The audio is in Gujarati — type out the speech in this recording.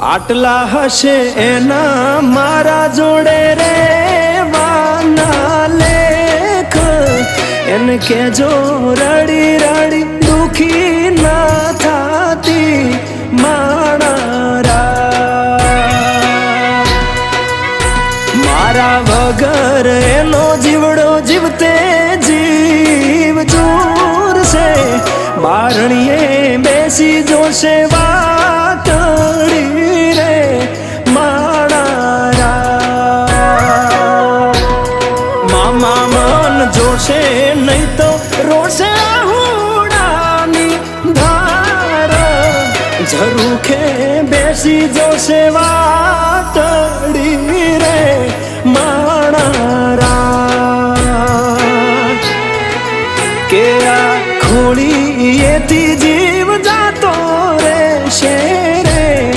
આટલા હશે એના મારા જોડે રે વાના લેખ એને કેજો રડી રડી દુખી ના થાતી માણા મારા વગર એનો જીવડો જીવતે જીવ જોરશે બારણીએ બેસી જોશે વાતડી રે માણા મામા મન જોશે નહીં તો રોશે હુડાની ધાર ઝરૂખે બેસી જોશે વાતડી રે માણા